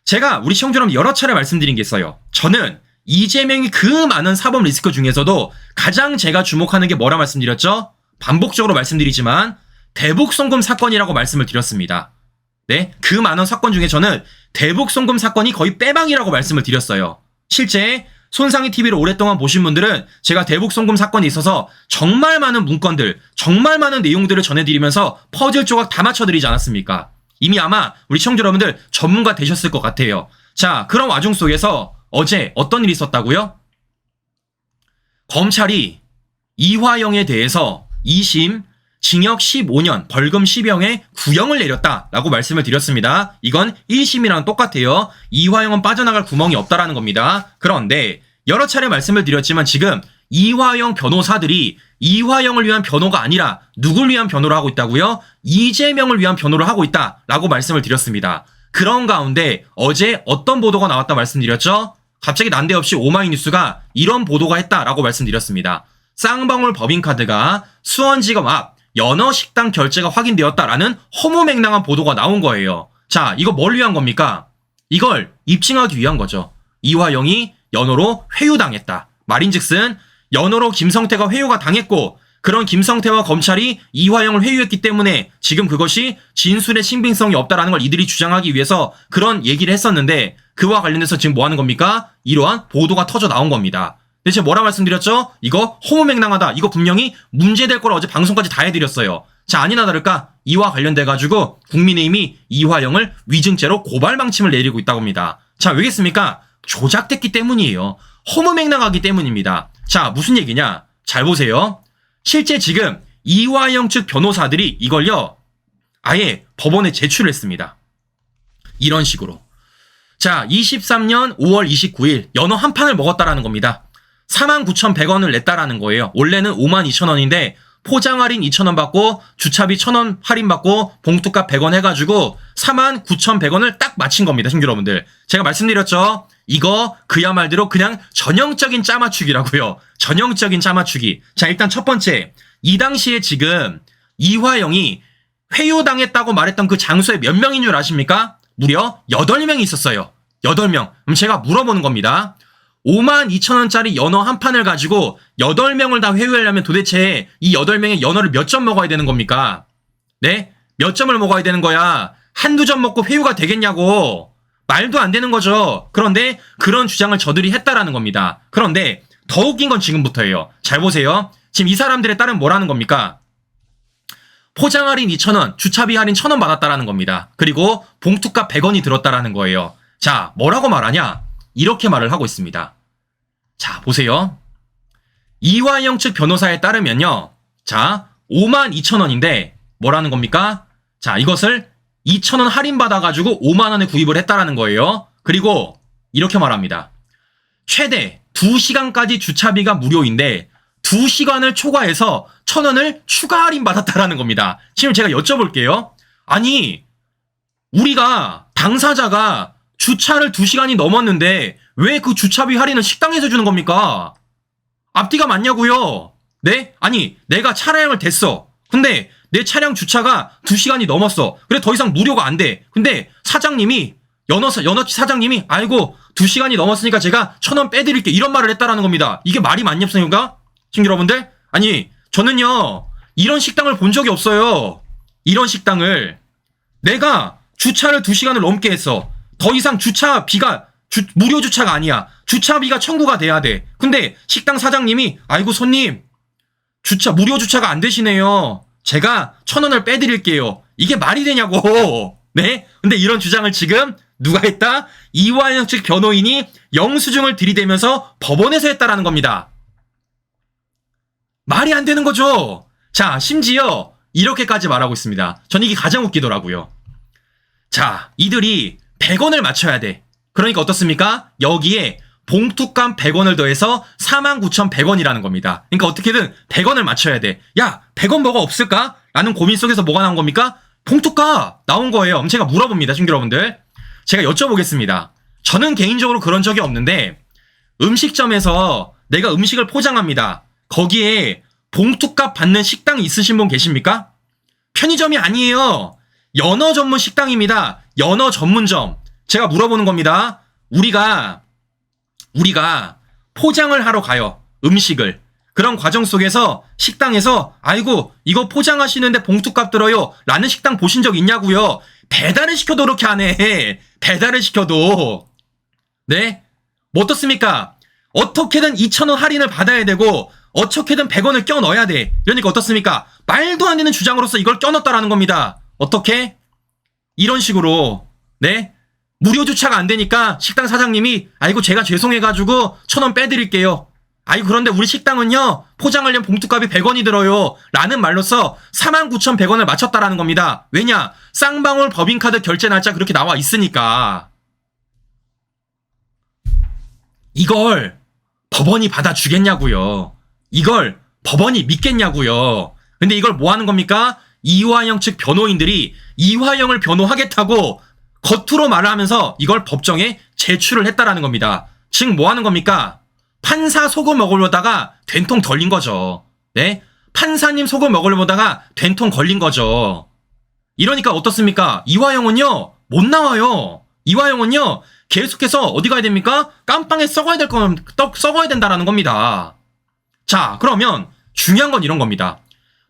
제가 우리 시청자 여러분 여러 차례 말씀드린 게 있어요. 저는 이재명이 그 많은 사법 리스크 중에서도 가장 제가 주목하는 게 뭐라 말씀드렸죠? 반복적으로 말씀드리지만 대북송금 사건이라고 말씀을 드렸습니다. 네, 그 많은 사건 중에 저는 대북송금 사건이 거의 빼방이라고 말씀을 드렸어요. 실제 손상희 TV를 오랫동안 보신 분들은 제가 대북송금 사건에 있어서 정말 많은 문건들, 정말 많은 내용들을 전해드리면서 퍼즐 조각 다 맞춰드리지 않았습니까? 이미 아마 우리 시청자 여러분들 전문가 되셨을 것 같아요. 자, 그런 와중 속에서 어제 어떤 일이 있었다고요? 검찰이 이화영에 대해서 2심 징역 15년 벌금 10영에 구형을 내렸다라고 말씀을 드렸습니다. 이건 1심이랑 똑같아요. 이화영은 빠져나갈 구멍이 없다라는 겁니다. 그런데 여러 차례 말씀을 드렸지만 지금 이화영 변호사들이 이화영을 위한 변호가 아니라 누굴 위한 변호를 하고 있다고요? 이재명을 위한 변호를 하고 있다라고 말씀을 드렸습니다. 그런 가운데 어제 어떤 보도가 나왔다 말씀드렸죠? 갑자기 난데없이 오마이뉴스가 이런 보도가 했다라고 말씀드렸습니다. 쌍방울 법인카드가 수원지검 앞 연어식당 결제가 확인되었다라는 허무맹랑한 보도가 나온 거예요. 자, 이거 뭘 위한 겁니까? 이걸 입증하기 위한 거죠. 이화영이 연어로 회유당했다. 말인즉슨 연어로 김성태가 회유가 당했고 그런 김성태와 검찰이 이화영을 회유했기 때문에 지금 그것이 진술의 신빙성이 없다라는 걸 이들이 주장하기 위해서 그런 얘기를 했었는데 그와 관련해서 지금 뭐 하는 겁니까? 이러한 보도가 터져 나온 겁니다. 대체 뭐라 말씀드렸죠? 이거 허무맹랑하다. 이거 분명히 문제될 거라 어제 방송까지 다 해드렸어요. 자, 아니나 다를까 이와 관련돼가지고 국민의힘이 이화영을 위증죄로 고발 방침을 내리고 있다고 합니다. 자, 왜겠습니까? 조작됐기 때문이에요. 허무맹랑하기 때문입니다. 자, 무슨 얘기냐? 잘 보세요. 실제 지금 이화영 측 변호사들이 이걸요 아예 법원에 제출을 했습니다. 이런 식으로. 자, 23년 5월 29일 연어 한 판을 먹었다라는 겁니다. 49,100원을 냈다라는 거예요. 원래는 52,000원인데 포장 할인 2,000원 받고 주차비 1,000원 할인 받고 봉투값 100원 해가지고 49,100원을 딱 맞힌 겁니다. 신규 여러분들. 제가 말씀드렸죠. 이거 그야말로 그냥 전형적인 짜맞추기라고요. 전형적인 짜맞추기. 자, 일단 첫 번째. 이 당시에 지금 이화영이 회유당했다고 말했던 그 장소에 몇 명인 줄 아십니까? 무려 8명이 있었어요. 8명. 그럼 제가 물어보는 겁니다. 52,000원짜리 연어 한 판을 가지고 8명을 다 회유하려면 도대체 이 8명의 연어를 몇 점 먹어야 되는 겁니까? 네? 몇 점을 먹어야 되는 거야? 한두 점 먹고 회유가 되겠냐고. 말도 안 되는 거죠. 그런데 그런 주장을 저들이 했다라는 겁니다. 그런데 더 웃긴 건 지금부터예요. 잘 보세요. 지금 이 사람들에 따른 뭐라는 겁니까? 포장 할인 2,000원, 주차비 할인 1,000원 받았다라는 겁니다. 그리고 봉투값 100원이 들었다라는 거예요. 자, 뭐라고 말하냐? 이렇게 말을 하고 있습니다. 자, 보세요. 이화영 측 변호사에 따르면요. 자, 52,000원인데 뭐라는 겁니까? 자, 이것을 2,000원 할인받아가지고 5만원에 구입을 했다라는 거예요. 그리고 이렇게 말합니다. 최대 2시간까지 주차비가 무료인데 2시간을 초과해서 1,000원을 추가 할인받았다라는 겁니다. 지금 제가 여쭤볼게요. 아니, 우리가 당사자가 주차를 2시간이 넘었는데 왜 그 주차비 할인을 식당에서 주는 겁니까? 앞뒤가 맞냐고요? 네? 아니, 내가 차량을 댔어. 근데 내 차량 주차가 2시간이 넘었어. 그래, 더 이상 무료가 안 돼. 근데 사장님이, 연어집 사장님이, 아이고, 2시간이 넘었으니까 제가 1,000원 빼드릴게. 이런 말을 했다라는 겁니다. 이게 말이 맞냐습니까? 친구 여러분들? 아니, 저는요, 이런 식당을 본 적이 없어요. 이런 식당을. 내가 주차를 2시간을 넘게 했어. 더 이상 주차비가, 무료 주차가 아니야. 주차비가 청구가 돼야 돼. 근데 식당 사장님이, 아이고, 손님, 무료 주차가 안 되시네요. 제가 1,000원을 빼드릴게요. 이게 말이 되냐고. 네? 근데 이런 주장을 지금 누가 했다? 이화영 측 변호인이 영수증을 들이대면서 법원에서 했다라는 겁니다. 말이 안 되는 거죠. 자, 심지어 이렇게까지 말하고 있습니다. 전 이게 가장 웃기더라고요. 자, 이들이 100원을 맞춰야 돼. 그러니까 어떻습니까? 여기에 봉투값 100원을 더해서 49,100원이라는 겁니다. 그러니까 어떻게든 100원을 맞춰야 돼. 야, 100원 뭐가 없을까? 라는 고민 속에서 뭐가 나온 겁니까? 봉투값 나온 거예요. 그럼 제가 물어봅니다, 친구 여러분들. 제가 여쭤보겠습니다. 저는 개인적으로 그런 적이 없는데 음식점에서 내가 음식을 포장합니다. 거기에 봉투값 받는 식당 있으신 분 계십니까? 편의점이 아니에요. 연어 전문 식당입니다. 연어 전문점. 제가 물어보는 겁니다. 우리가 포장을 하러 가요. 음식을. 그런 과정 속에서 식당에서 아이고 이거 포장하시는데 봉투값 들어요 라는 식당 보신 적 있냐고요. 배달을 시켜도 그렇게 안 해. 배달을 시켜도. 네? 뭐 어떻습니까? 어떻게든 2,000원 할인을 받아야 되고 어떻게든 100원을 껴넣어야 돼. 이러니까 어떻습니까? 말도 안 되는 주장으로서 이걸 껴넣었다라는 겁니다. 어떻게? 이런 식으로. 네? 무료 주차가 안 되니까 식당 사장님이 아이고 제가 죄송해가지고 1,000원 빼드릴게요. 아이고 그런데 우리 식당은요 포장하려면 봉투값이 100원이 들어요 라는 말로써 49,100원을 맞췄다라는 겁니다. 왜냐? 쌍방울 법인카드 결제 날짜 그렇게 나와 있으니까. 이걸 법원이 받아주겠냐고요. 이걸 법원이 믿겠냐고요. 근데 이걸 뭐 하는 겁니까? 이화영 측 변호인들이 이화영을 변호하겠다고 겉으로 말을 하면서 이걸 법정에 제출을 했다라는 겁니다. 즉 뭐 하는 겁니까? 판사 속을 먹으려다가 된통 걸린 거죠. 네? 판사님 속을 먹으려다가 된통 걸린 거죠. 이러니까 어떻습니까? 이화영은요 못 나와요. 이화영은요 계속해서 어디 가야 됩니까? 깜빵에 썩어야 된다라는 겁니다. 자, 그러면 중요한 건 이런 겁니다.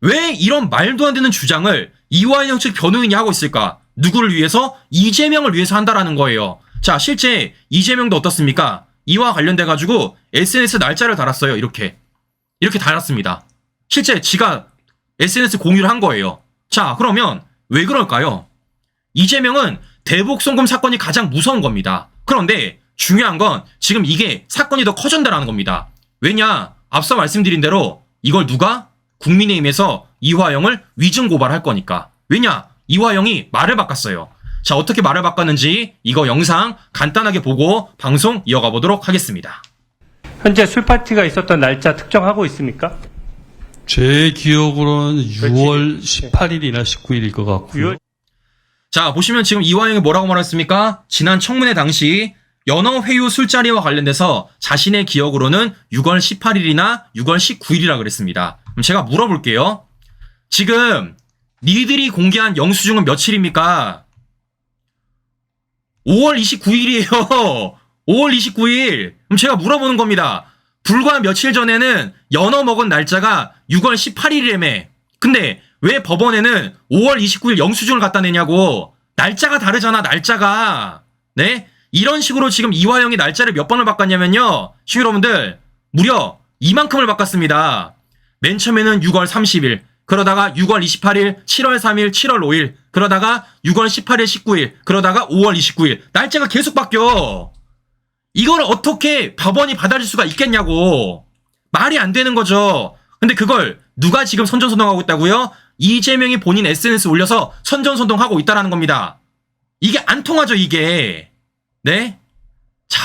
왜 이런 말도 안 되는 주장을 이화영 측 변호인이 하고 있을까? 누구를 위해서? 이재명을 위해서 한다라는 거예요. 자, 실제 이재명도 어떻습니까? 이와 관련돼가지고 SNS 날짜를 달았어요. 이렇게 달았습니다. 실제 지가 SNS 공유를 한 거예요. 자, 그러면 왜 그럴까요? 이재명은 대북 송금 사건이 가장 무서운 겁니다. 그런데 중요한 건 지금 이게 사건이 더 커진다라는 겁니다. 왜냐? 앞서 말씀드린 대로 이걸 누가? 국민의힘에서 이화영을 위증 고발할 거니까. 왜냐? 이화영이 말을 바꿨어요. 자, 어떻게 말을 바꿨는지 이거 영상 간단하게 보고 방송 이어가 보도록 하겠습니다. 현재 술파티가 있었던 날짜 특정하고 있습니까? 제 기억으로는 6월 18일이나 19일일 것 같고요. 자, 보시면 지금 이화영이 뭐라고 말했습니까? 지난 청문회 당시 연어회유 술자리와 관련돼서 자신의 기억으로는 6월 18일이나 6월 19일이라 그랬습니다. 그럼 제가 물어볼게요. 지금 니들이 공개한 영수증은 며칠입니까? 5월 29일이에요. 5월 29일. 그럼 제가 물어보는 겁니다. 불과 며칠 전에는 연어 먹은 날짜가 6월 18일이라며. 근데 왜 법원에는 5월 29일 영수증을 갖다 내냐고. 날짜가 다르잖아, 날짜가. 네? 이런 식으로 지금 이화영이 날짜를 몇 번을 바꿨냐면요. 시청자 여러분들, 무려 이만큼을 바꿨습니다. 맨 처음에는 6월 30일. 그러다가 6월 28일, 7월 3일, 7월 5일, 그러다가 6월 18일, 19일, 그러다가 5월 29일. 날짜가 계속 바뀌어. 이걸 어떻게 법원이 받아줄 수가 있겠냐고. 말이 안 되는 거죠. 근데 그걸 누가 지금 선전선동하고 있다고요? 이재명이 본인 SNS 올려서 선전선동하고 있다라는 겁니다. 이게 안 통하죠, 이게. 네? 자.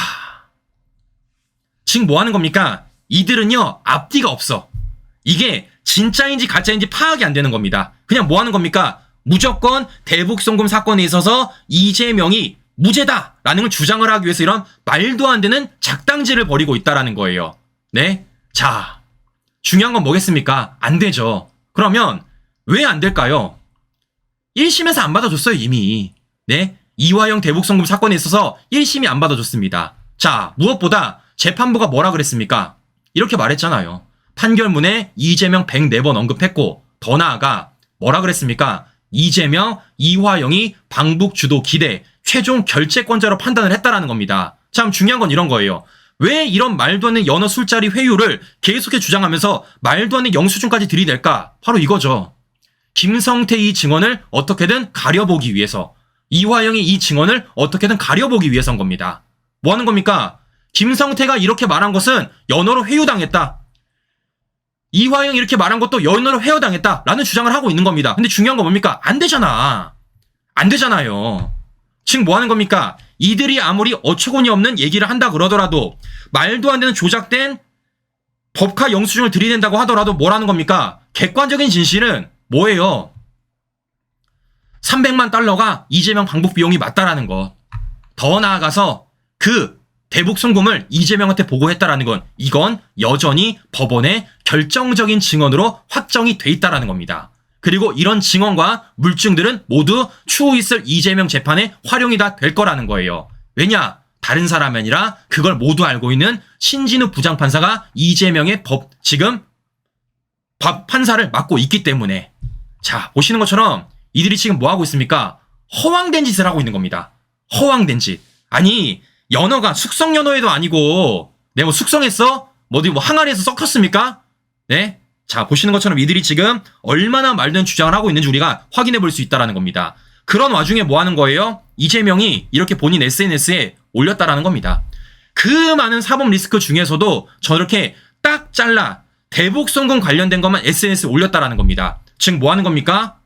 지금 뭐 하는 겁니까? 이들은요, 앞뒤가 없어. 이게 진짜인지 가짜인지 파악이 안 되는 겁니다. 그냥 뭐 하는 겁니까? 무조건 대북 송금 사건에 있어서 이재명이 무죄다라는 걸 주장을 하기 위해서 이런 말도 안 되는 작당질을 벌이고 있다라는 거예요. 네? 자, 중요한 건 뭐겠습니까? 안 되죠. 그러면 왜 안 될까요? 1심에서 안 받아줬어요, 이미. 네? 이화영 대북 송금 사건에 있어서 1심이 안 받아줬습니다. 자, 무엇보다 재판부가 뭐라 그랬습니까? 이렇게 말했잖아요. 판결문에 이재명 104번 언급했고, 더 나아가 뭐라 그랬습니까? 이재명, 이화영이 방북 주도 기대 최종 결재권자로 판단을 했다라는 겁니다. 참 중요한 건 이런 거예요. 왜 이런 말도 안 되는 연어 술자리 회유를 계속해 주장하면서 말도 안 되는 영수증까지 들이댈까? 바로 이거죠. 김성태 이 증언을 어떻게든 가려보기 위해서, 이화영이 이 증언을 어떻게든 가려보기 위해서인 겁니다. 뭐 하는 겁니까? 김성태가 이렇게 말한 것은 연어로 회유당했다. 이화영이 이렇게 말한 것도 연어로 회유당했다라는 주장을 하고 있는 겁니다. 근데 중요한 건 뭡니까? 안 되잖아. 안 되잖아요. 지금 뭐 하는 겁니까? 이들이 아무리 어처구니 없는 얘기를 한다 그러더라도, 말도 안 되는 조작된 법카 영수증을 들이댄다고 하더라도 뭐라는 겁니까? 객관적인 진실은 뭐예요? 300만 달러가 이재명 방북 비용이 맞다라는 것. 더 나아가서 그 대북 송금을 이재명한테 보고했다라는 건, 이건 여전히 법원의 결정적인 증언으로 확정이 돼 있다라는 겁니다. 그리고 이런 증언과 물증들은 모두 추후 있을 이재명 재판에 활용이 다 될 거라는 거예요. 왜냐? 다른 사람이 아니라 그걸 모두 알고 있는 신진우 부장판사가 이재명의 지금 판사를 맡고 있기 때문에. 자, 보시는 것처럼 이들이 지금 뭐 하고 있습니까? 허황된 짓을 하고 있는 겁니다. 허황된 짓. 아니, 연어가 숙성 연어에도 아니고, 네, 뭐 숙성했어? 어디 뭐 항아리에서 썩혔습니까? 네? 자, 보시는 것처럼 이들이 지금 얼마나 말도 안 되는 주장을 하고 있는지 우리가 확인해 볼 수 있다는 겁니다. 그런 와중에 뭐 하는 거예요? 이재명이 이렇게 본인 SNS에 올렸다라는 겁니다. 그 많은 사법 리스크 중에서도 저렇게 딱 잘라 대북 송금 관련된 것만 SNS에 올렸다라는 겁니다. 즉 뭐 하는 겁니까?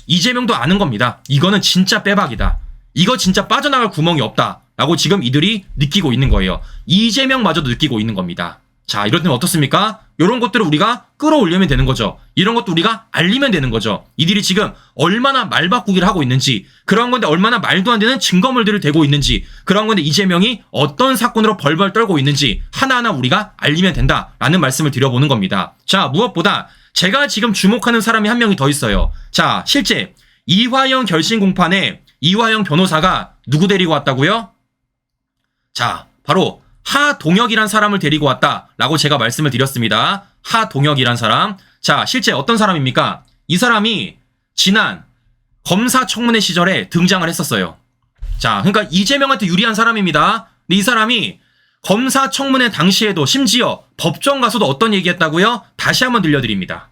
이재명도 아는 겁니다. 이거는 진짜 빼박이다. 이거 진짜 빠져나갈 구멍이 없다라고 지금 이들이 느끼고 있는 거예요. 이재명마저도 느끼고 있는 겁니다. 자, 이럴 때는 어떻습니까? 이런 것들을 우리가 끌어올리면 되는 거죠. 이런 것도 우리가 알리면 되는 거죠. 이들이 지금 얼마나 말바꾸기를 하고 있는지, 그런 건데 얼마나 말도 안 되는 증거물들을 대고 있는지, 그런 건데 이재명이 어떤 사건으로 벌벌 떨고 있는지 하나하나 우리가 알리면 된다라는 말씀을 드려보는 겁니다. 자, 무엇보다 제가 지금 주목하는 사람이 한 명이 더 있어요. 자, 실제 이화영 결심 공판에 이화영 변호사가 누구 데리고 왔다고요? 자, 바로 하동혁이란 사람을 데리고 왔다라고 제가 말씀을 드렸습니다. 하동혁이란 사람. 자, 실제 어떤 사람입니까? 이 사람이 지난 검사청문회 시절에 등장을 했었어요. 자, 그러니까 이재명한테 유리한 사람입니다. 근데 이 사람이 검사청문회 당시에도 심지어 법정 가서도 어떤 얘기했다고요? 다시 한번 들려드립니다.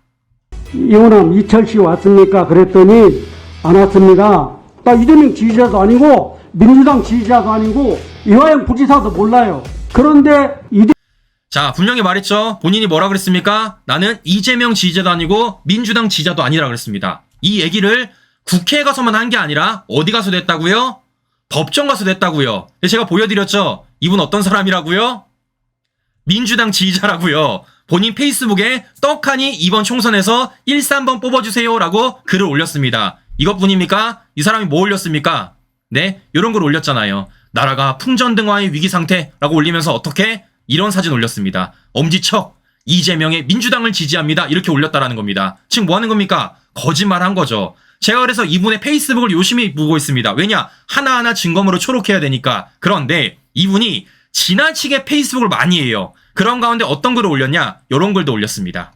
이호남 이철 씨 왔습니까? 그랬더니 안 왔습니다. 나 이재명 지지자도 아니고 민주당 지지자도 아니고 이화영 부지사도 몰라요. 그런데 자, 분명히 말했죠. 본인이 뭐라 그랬습니까? 나는 이재명 지지자도 아니고 민주당 지지자도 아니라 그랬습니다. 이 얘기를 국회에 가서만 한 게 아니라 어디 가서도 했다고요? 법정 가서도 했다고요. 제가 보여드렸죠. 이분 어떤 사람이라고요? 민주당 지지자라고요. 본인 페이스북에 떡하니 이번 총선에서 1, 3번 뽑아주세요 라고 글을 올렸습니다. 이것뿐입니까? 이 사람이 뭐 올렸습니까? 네, 이런 걸 올렸잖아요. 나라가 풍전등화의 위기 상태라고 올리면서 어떻게? 이런 사진 올렸습니다. 엄지척 이재명의 민주당을 지지합니다. 이렇게 올렸다라는 겁니다. 지금 뭐 하는 겁니까? 거짓말한 거죠. 제가 그래서 이분의 페이스북을 요심히 보고 있습니다. 왜냐? 하나하나 증거물을 초록해야 되니까. 그런데 이분이 지나치게 페이스북을 많이 해요. 그런 가운데 어떤 글을 올렸냐? 이런 글도 올렸습니다.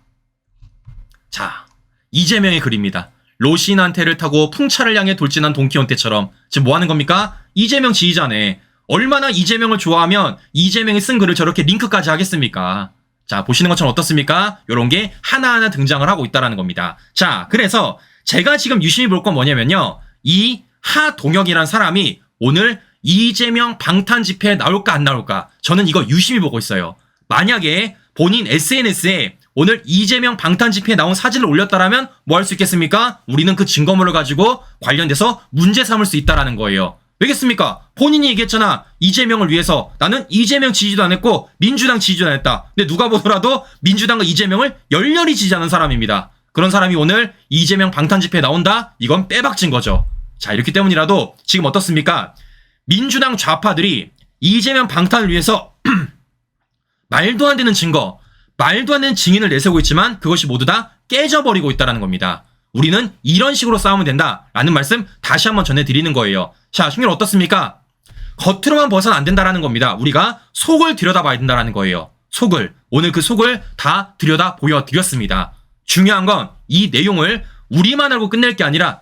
자, 이재명의 글입니다. 로시난테를 타고 풍차를 향해 돌진한 돈키혼테처럼. 지금 뭐 하는 겁니까? 이재명 지지자네. 얼마나 이재명을 좋아하면 이재명이 쓴 글을 저렇게 링크까지 하겠습니까? 자, 보시는 것처럼 어떻습니까? 요런 게 하나하나 등장을 하고 있다는 겁니다. 자, 그래서 제가 지금 유심히 볼 건 뭐냐면요. 이 하동혁이란 사람이 오늘 이재명 방탄 집회에 나올까 안 나올까? 저는 이거 유심히 보고 있어요. 만약에 본인 SNS에 오늘 이재명 방탄 집회에 나온 사진을 올렸다라면 뭐 할 수 있겠습니까? 우리는 그 증거물을 가지고 관련돼서 문제 삼을 수 있다라는 거예요. 왜겠습니까? 본인이 얘기했잖아. 이재명을 위해서 나는 이재명 지지도 안 했고 민주당 지지도 안 했다. 근데 누가 보더라도 민주당과 이재명을 열렬히 지지하는 사람입니다. 그런 사람이 오늘 이재명 방탄 집회에 나온다? 이건 빼박진 거죠. 자, 이렇기 때문이라도 지금 어떻습니까? 민주당 좌파들이 이재명 방탄을 위해서 말도 안 되는 증거, 말도 안 되는 증인을 내세우고 있지만 그것이 모두 다 깨져버리고 있다는 겁니다. 우리는 이런 식으로 싸우면 된다라는 말씀 다시 한번 전해드리는 거예요. 자, 신경 어떻습니까? 겉으로만 벗어는 안 된다라는 겁니다. 우리가 속을 들여다봐야 된다라는 거예요. 속을. 오늘 그 속을 다 들여다 보여드렸습니다. 중요한 건 이 내용을 우리만 알고 끝낼 게 아니라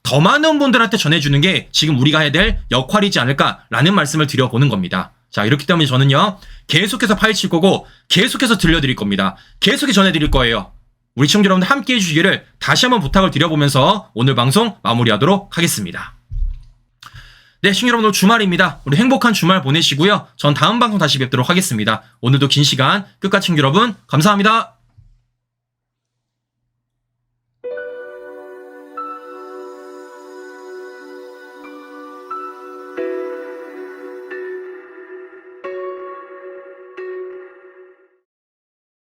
더 많은 분들한테 전해주는 게 지금 우리가 해야 될 역할이지 않을까라는 말씀을 드려보는 겁니다. 자, 이렇기 때문에 저는요, 계속해서 파헤칠 거고 계속해서 들려드릴 겁니다. 계속해서 전해드릴 거예요. 우리 시청자 여러분들 함께 해주시기를 다시 한번 부탁을 드려보면서 오늘 방송 마무리하도록 하겠습니다. 네, 시청자 여러분들 주말입니다. 우리 행복한 주말 보내시고요. 전 다음 방송 다시 뵙도록 하겠습니다. 오늘도 긴 시간 끝까지 시청자 여러분 감사합니다.